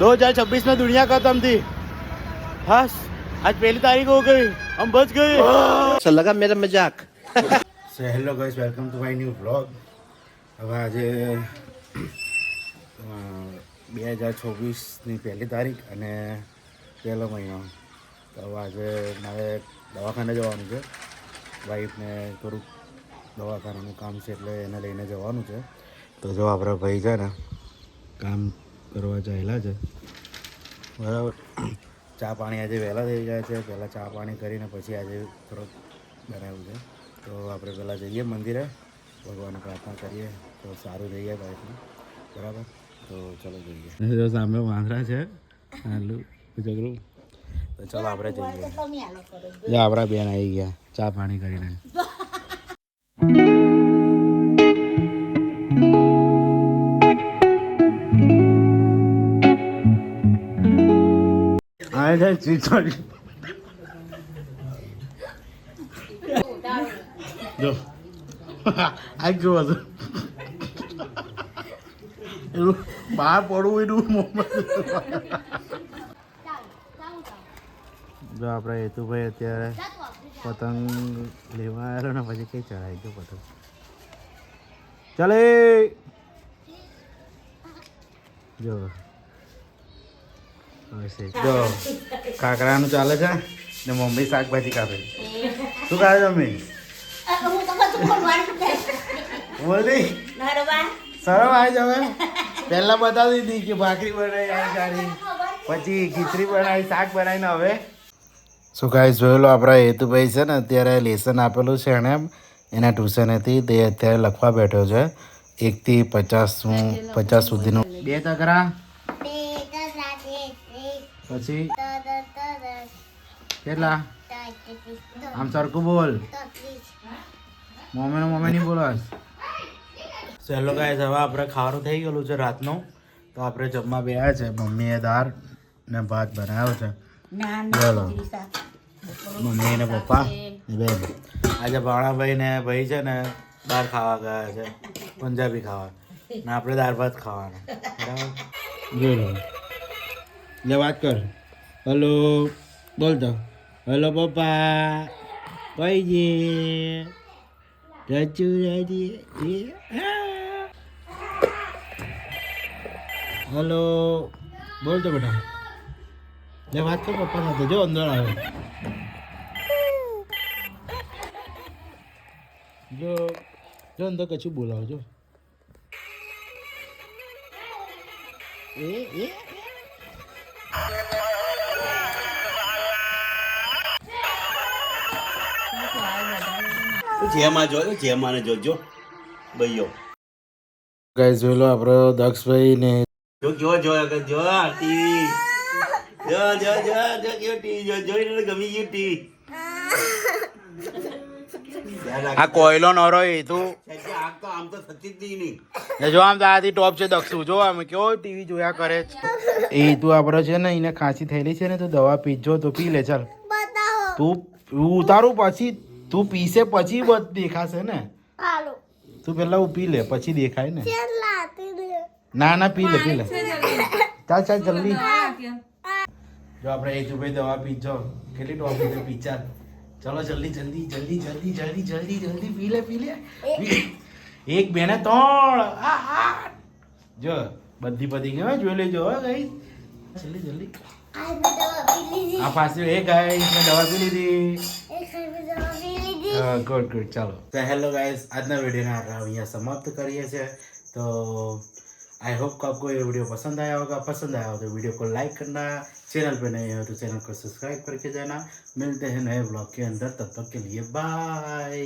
2026 में दुनिया खत्म थी, बस आज पहली तारीख हो गई, हम बच गए। अच्छा लगा मेरा मजाक। So hello guys, welcome to my new vlog. હવે આજે 2024ની પહેલી તારીખ અને પહેલો મહિનો. તો હવે આજે મારે દવાખાને જવાનું છે. વાઈફને થોડુંક દવાખાનાનું કામ છે એટલે એને લઈને જવાનું છે. તો જો આપણા ભાઈ છે ને કામ કરવા ચાલ્યા છે, બરાબર. ચા પાણી આજે વહેલા થઈ ગયા છે. પહેલાં ચા પાણી કરીને પછી આજે થોડુંક બનાવ્યું છે. તો આપણે પહેલાં જઈએ મંદિરે, ભગવાનને પ્રાર્થના કરીએ તો સારું જઈએ બાઈકનું, બરાબર. તો ચલો જઈએ. જો સામે વાંદરા છે, જગરું. તો ચાલો આપણે જઈએ. જો આપણા બેન આવી ગયા ચા પાણી કરીને. આ છે ચીચોડી. જો આ કેવું હતું, એનું બહાર પડવું એનું મોમાં. જો આપણે હેતુભાઈ અત્યારે પતંગ લેવા આવ્યો ને પછી કઈ ચડાવી ગયો પતંગ. ચાલે જો જો કાકરાનું ચાલે છે ને મમ્મી શાકભાજી કાપે. શું કાઢે મમ્મી? બોલી સરમ આવી જાવ. પહેલા બતાવી દીધી કે ભાખરી બનાવી આવી સારી, પછી ખીચડી બનાવી, શાક બનાવીને હવે શું કાંઈ જોયેલો. આપણા હેતુભાઈ છે ને અત્યારે લેસન આપેલું છે એણે, એના ટ્યુશનેથી તે અત્યારે લખવા બેઠો છે 1 થી 50 સુધીનું. 2 તકરા પછી કેટલા? આમ સરખું બોલ. મમ્મી નહીં બોલવાસ. ચલો ગાઈસ, હવે આપણે ખાવાનું થઈ ગયેલું છે રાતનું. તો આપણે જમવા બેઠા છે. મમ્મીએ દાળ ને ભાત બનાવ્યો છે. ચલો મમ્મી ને પપ્પા બેન. આજે ભાણાભાઈ ને ભાઈ છે ને બહાર ખાવા ગયા છે, પંજાબી ખાવા, ને આપણે દાળ ભાત ખાવાના, બરાબર. જોઈ લે વાત કર. હલો બોલતો. હલો પપ્પા ભાઈજી રચુરાજી. હલો બોલતો બેટા. લે વાત કર પપ્પા સાથે. જો અંદર આવે. જો જો અંદર કશું બોલાવો. જો એ જેમાં જોયો જેમાં જોજો ભાઈઓ. ગાઈસ જોઈ લો આપણો દક્ષભાઈ ને જો ટીવી જો ટીવી જોઈને ગમી ગયું ટીવી. આ કોયલો નરો એ તું આગ તો આમ તો થતી જ નહીં. જો આમ તો આથી ટોપ છે દક્ષુ. જો આમ કેવો ટીવી જોયા કરે છે. એ તું આપણો છે ને એને ખાંસી થયેલી છે ને, તો દવા પીજો તો પી લે. ચાલ તું ઉતારું પછી તું પીસે પછી દેખાશે ને. તું પેલા પી લે પછી દેખાય ને. ના પી લે. ચાલ જલ્દી. જો આપણે એ ભાઈ દવા પીજો. કેટલી ટોપ પી. ચાલ ચલો જલ્દી પી લે. એક બેને 3 જો બધી ગઈ. જોઈ લેજો ગઈ. જલ્દી આ પાસે એક ગાઈસ મેં દવા પી લીધી. ગુડ ચાલો. તો હેલો ગાઈસ, આજના वीडियो આપણે અહીંયા समाप्त કરીએ છીએ. तो आई होप को आपको ये वीडियो पसंद आया होगा. पसंद आया हो तो वीडियो को लाइक करना, चैनल पे नए हो तो चैनल को सब्सक्राइब करके जाना. मिलते हैं नए ब्लॉग के अंदर, तब तक के लिए बाय.